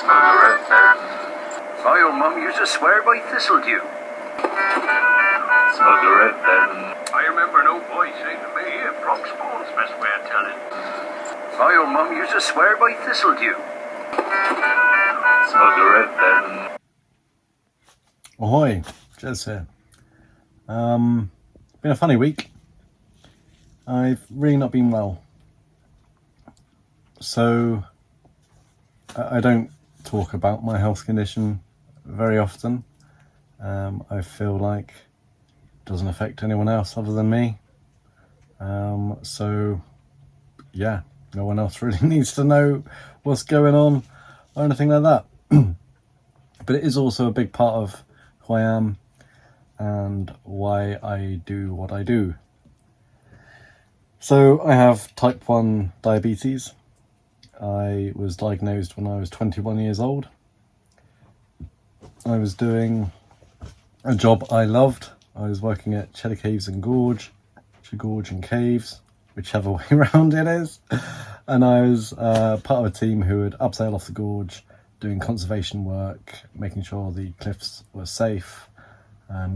Smother it then. My old mum used to swear by thistledew. Smother it then. I remember an old boy saying to me, Bronx Ball's best way of telling. My old mum used to swear by thistledew. Smother it then. Ahoy, Jez here. Been a funny week. I've really not been well. So I don't talk about my health condition very often. I feel like it doesn't affect anyone else other than me. So yeah, no one else really needs to know what's going on or anything like that. But it is also a big part of who I am and why I do what I do. So I have type 1 diabetes. I was diagnosed when I was 21 years old. I was doing a job I loved. I was working at Cheddar Caves and Gorge and Caves, whichever way around it is. And I was part of a team who would abseil off the gorge, doing conservation work, making sure the cliffs were safe,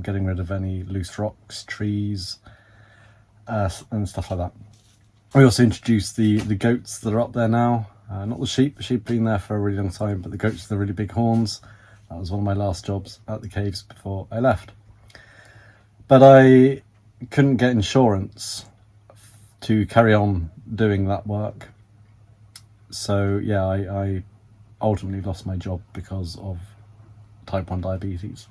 getting rid of any loose rocks, trees, and stuff like that. We also introduced the goats that are up there now. Not the sheep. The sheep have been there for a really long time, but the goats with the really big horns. That was one of my last jobs at the caves before I left. But I couldn't get insurance to carry on doing that work. So yeah, I ultimately lost my job because of type 1 diabetes.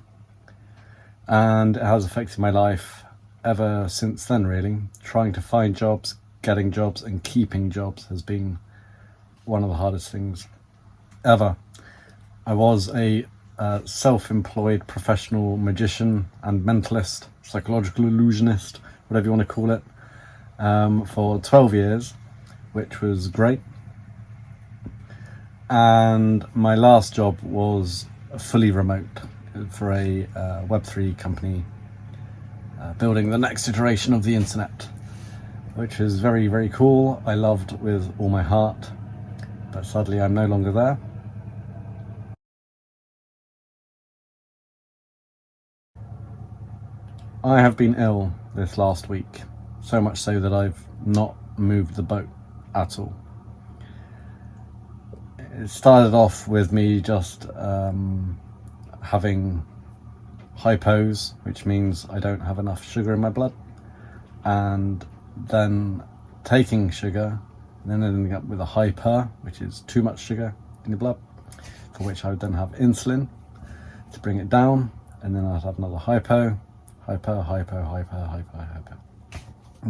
And it has affected my life ever since then, really. Trying to find jobs, getting jobs and keeping jobs has been one of the hardest things ever. I was a self-employed professional magician and mentalist, psychological illusionist, whatever you want to call it, for 12 years, which was great. And my last job was fully remote for a Web3 company, building the next iteration of the internet, which is very, very cool. I loved with all my heart, but sadly I'm no longer there. I have been ill this last week, so much so that I've not moved the boat at all. It started off with me just having hypos, which means I don't have enough sugar in my blood, and then taking sugar, and then ending up with a hyper, which is too much sugar in your blood, for which I would then have insulin to bring it down, and then I'd have another hypo. And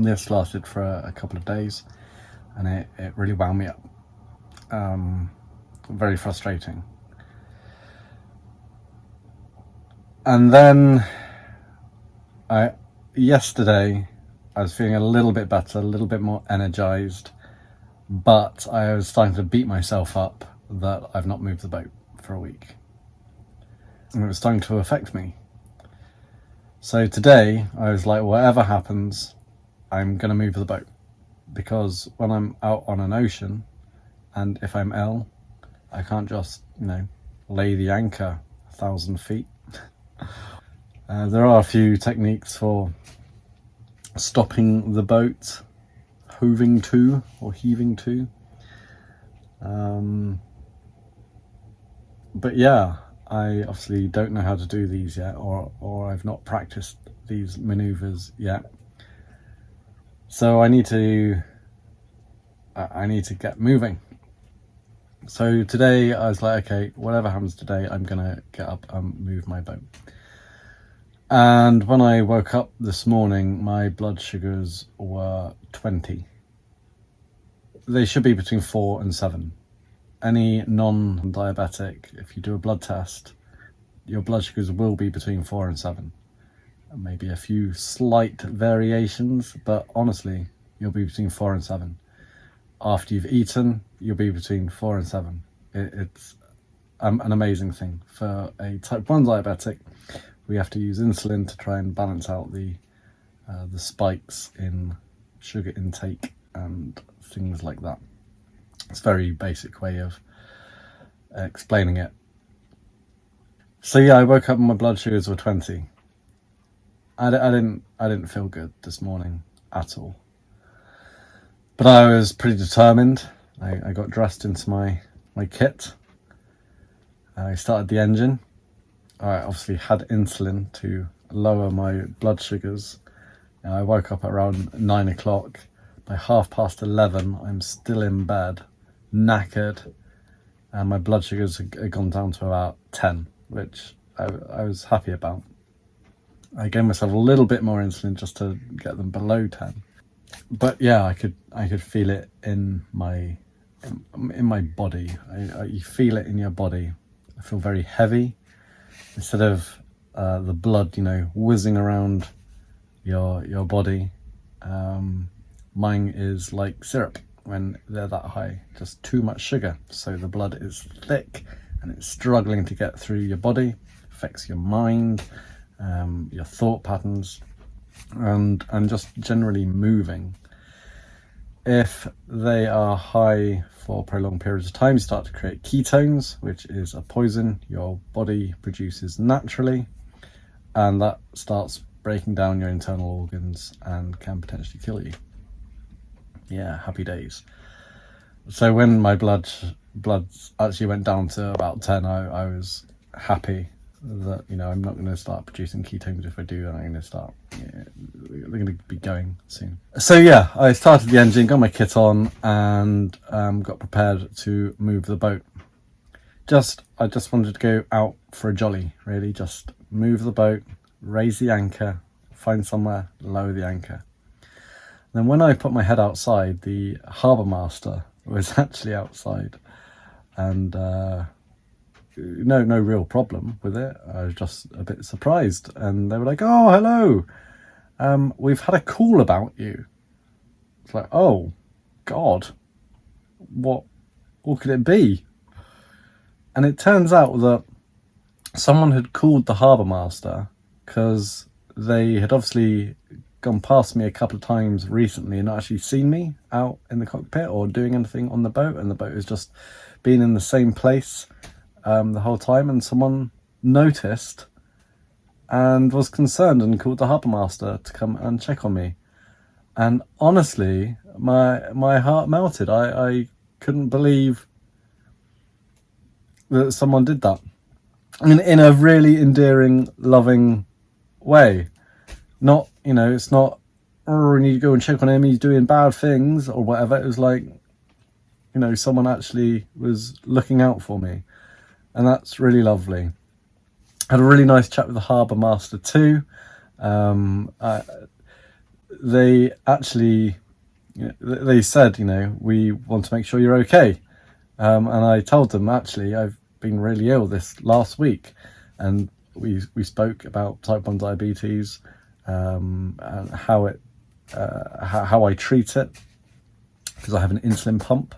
this lasted for a couple of days, and it really wound me up. Very frustrating. And then yesterday I was feeling a little bit better, a little bit more energized, but I was starting to beat myself up that I've not moved the boat for a week. And it was starting to affect me. So today I was like, whatever happens, I'm going to move the boat. Because when I'm out on an ocean, and if I'm ill, I can't just, lay the anchor 1,000 feet. There are a few techniques for stopping the boat, heaving to. But yeah, I obviously don't know how to do these yet, or I've not practiced these maneuvers yet. So I need to get moving. So today I was like, okay, whatever happens today, I'm gonna get up and move my boat. And when I woke up this morning, my blood sugars were 20. They should be between 4 and 7. Any non-diabetic, if you do a blood test, your blood sugars will be between 4 and 7. Maybe a few slight variations, but honestly, you'll be between 4 and 7. After you've eaten, you'll be between 4 and 7. It's an amazing thing. For a type 1 diabetic, we have to use insulin to try and balance out the spikes in sugar intake and things like that. It's a very basic way of explaining it. So yeah, I woke up and my blood sugars were 20. I didn't feel good this morning at all. But I was pretty determined. I got dressed into my kit. I started the engine. I obviously had insulin to lower my blood sugars. I woke up at around 9 o'clock. By 11:30, I'm still in bed, knackered, and my blood sugars had gone down to about 10, which I was happy about. I gave myself a little bit more insulin just to get them below 10. But yeah, I could feel it in my body. You feel it in your body. I feel very heavy. Instead of the blood, whizzing around your body, mine is like syrup when they're that high, just too much sugar. So the blood is thick and it's struggling to get through your body, affects your mind, your thought patterns, and just generally moving. If they are high for prolonged periods of time, you start to create ketones, which is a poison your body produces naturally, and that starts breaking down your internal organs and can potentially kill you. Yeah, happy days. So when my blood actually went down to about 10, I was happy that I'm not going to start producing ketones. If I do, then I'm going to start. They're going to be going soon. So yeah, I started the engine, got my kit on, and got prepared to move the boat. I just wanted to go out for a jolly, really. Just move the boat, raise the anchor, find somewhere, lower the anchor. Then when I put my head outside, the Harbour Master was actually outside, and no real problem with it. I was just a bit surprised, and they were like, "Oh, hello, we've had a call about you." It's like, oh God, what could it be? And it turns out that someone had called the Harbour Master because they had obviously gone past me a couple of times recently and not actually seen me out in the cockpit or doing anything on the boat, and the boat has just been in the same place the whole time, and someone noticed and was concerned and called the Harbour Master to come and check on me. And honestly, my heart melted. I couldn't believe that someone did that. I mean, in a really endearing, loving way. Not, it's not, oh, I need to go and check on him, he's doing bad things or whatever. It was like, someone actually was looking out for me. And that's really lovely. I had a really nice chat with the Harbour Master too. They actually, they said, we want to make sure you're okay. And I told them, actually, I've been really ill this last week. And we spoke about type 1 diabetes, and how I treat it, because I have an insulin pump,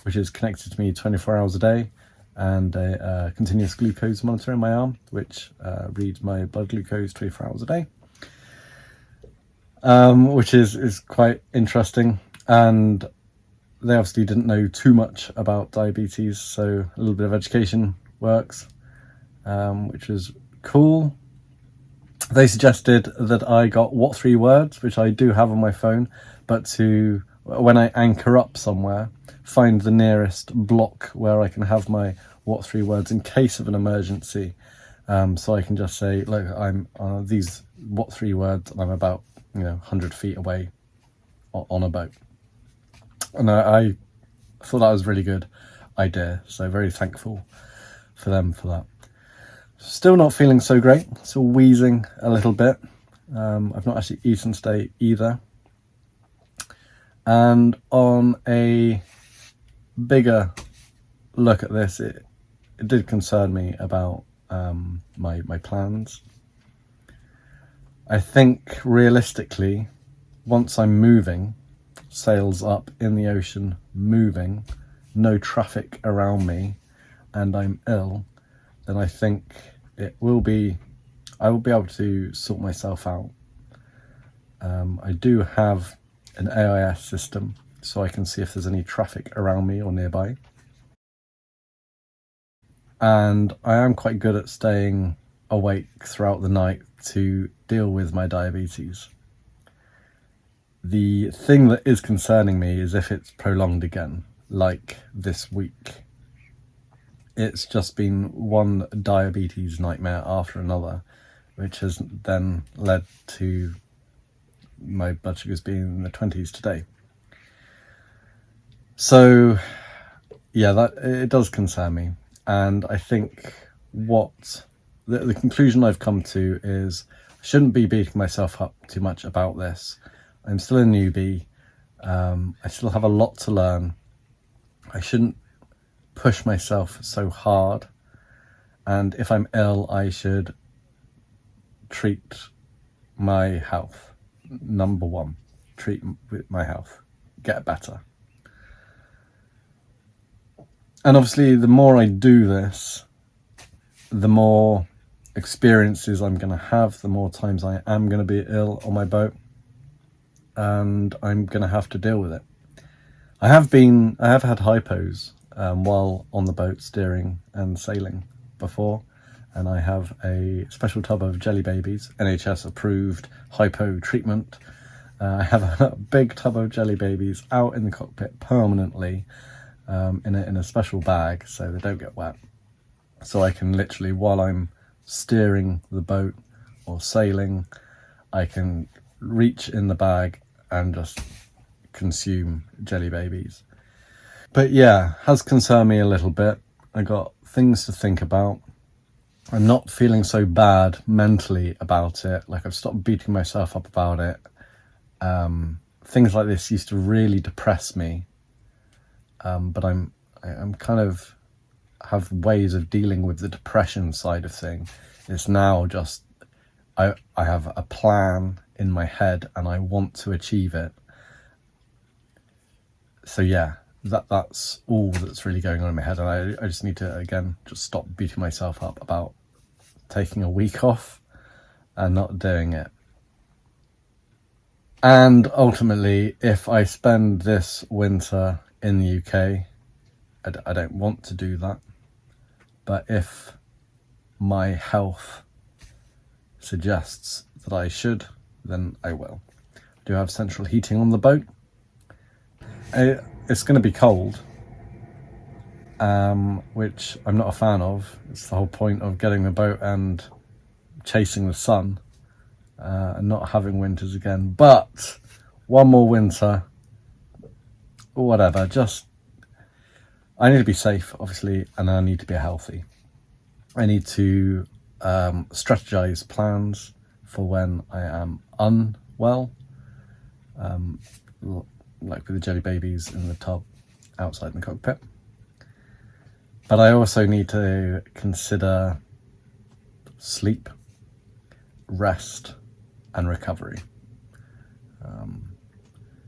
which is connected to me 24 hours a day, and a continuous glucose monitor in my arm, which reads my blood glucose 24 hours a day, which is quite interesting. And they obviously didn't know too much about diabetes, so a little bit of education works, which was cool. They suggested that I got what 3 words, which I do have on my phone, but to, when I anchor up somewhere, find the nearest block where I can have my what 3 words in case of an emergency. So I can just say, look, I'm these what 3 words, and I'm about 100 feet away on a boat. And I thought that was a really good idea, so very thankful for them for that. Still not feeling so great, still wheezing a little bit. I've not actually eaten today either. And on a bigger look at this, it did concern me about my plans. I think realistically, once I'm moving, sails up in the ocean, moving, no traffic around me, and I'm ill, then I think I will be able to sort myself out. I do have an AIS system, so I can see if there's any traffic around me or nearby. and I am quite good at staying awake throughout the night to deal with my diabetes. The thing that is concerning me is if it's prolonged again, like this week. It's just been one diabetes nightmare after another, which has then led to my blood sugars being in the 20s today. So yeah, that it does concern me. And I think what the conclusion I've come to is I shouldn't be beating myself up too much about this. I'm still a newbie. I still have a lot to learn. I shouldn't push myself so hard. And if I'm ill, I should treat my health. Number one, treat my health. Get better. And obviously, the more I do this, the more experiences I'm going to have, the more times I am going to be ill on my boat, and I'm going to have to deal with it. I have had hypos while on the boat steering and sailing before, and I have a special tub of jelly babies, NHS approved hypo treatment. I have a big tub of jelly babies out in the cockpit permanently, in a special bag so they don't get wet. So I can literally, while I'm steering the boat or sailing, I can reach in the bag and just consume jelly babies. But yeah, has concerned me a little bit. I got things to think about. I'm not feeling so bad mentally about it. Like, I've stopped beating myself up about it. Things like this used to really depress me. But I'm kind of have ways of dealing with the depression side of thing. It's now just I have a plan in my head and I want to achieve it. So yeah, that's all that's really going on in my head, and I just need to, again, just stop beating myself up about taking a week off and not doing it. And ultimately, if I spend this winter in the UK, I don't want to do that, but if my health suggests that I should, then I will. I do have central heating on the boat. It's going to be cold, which I'm not a fan of. It's the whole point of getting the boat and chasing the sun, and not having winters again. But one more winter, whatever, just I need to be safe, obviously, and I need to be healthy. I need to strategize plans for when I am unwell, like with the jelly babies in the tub outside in the cockpit. But I also need to consider sleep, rest, and recovery.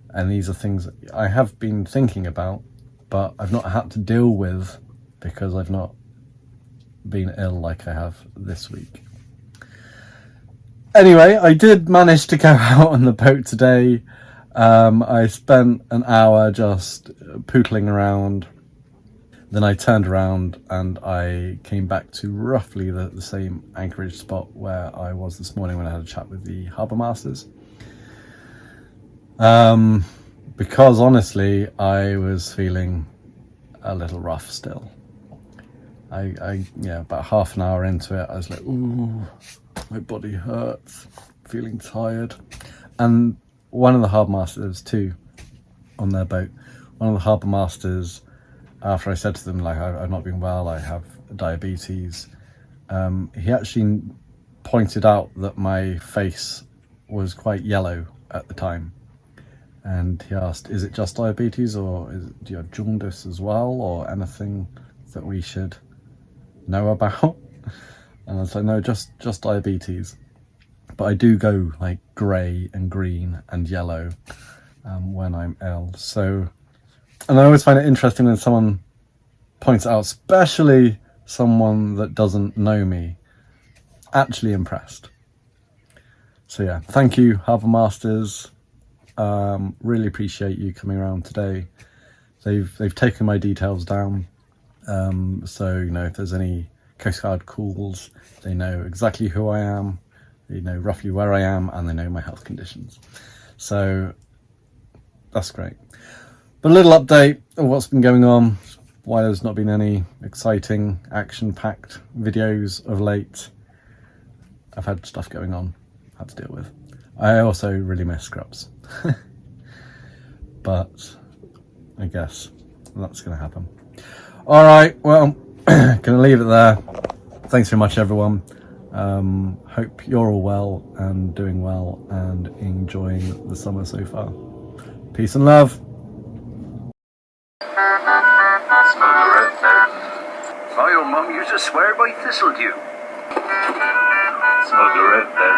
And these are things that I have been thinking about, but I've not had to deal with because I've not been ill like I have this week. Anyway, I did manage to go out on the boat today. I spent an hour just pootling around. Then I turned around and I came back to roughly the same anchorage spot where I was this morning when I had a chat with the Harbour Masters. Because honestly, I was feeling a little rough still. About half an hour into it, I was like, ooh, my body hurts, feeling tired. And one of the Harbour Masters too, on their boat, one of the Harbour Masters, after I said to them, like, I've not been well, I have diabetes, he actually pointed out that my face was quite yellow at the time. And he asked, is it just diabetes, or do you have jaundice as well, or anything that we should know about? And I was like, no, just diabetes. But I do go like grey and green and yellow when I'm ill. So, and I always find it interesting when someone points it out, especially someone that doesn't know me. Actually impressed. So yeah, thank you, Harbour Masters. Really appreciate you coming around today. They've taken my details down. So, you know, if there's any Coast Guard calls, they know exactly who I am, they know roughly where I am, and they know my health conditions. So that's great. But a little update of what's been going on, why there's not been any exciting, action-packed videos of late. I've had stuff going on, had to deal with. I also really miss Scrubs. But I guess that's going to happen. All right, well, gonna leave it there. Thanks very much, everyone. Hope you're all well and doing well and enjoying the summer so far. Peace and love. My old mum used to swear by thistledew. Smell the red then.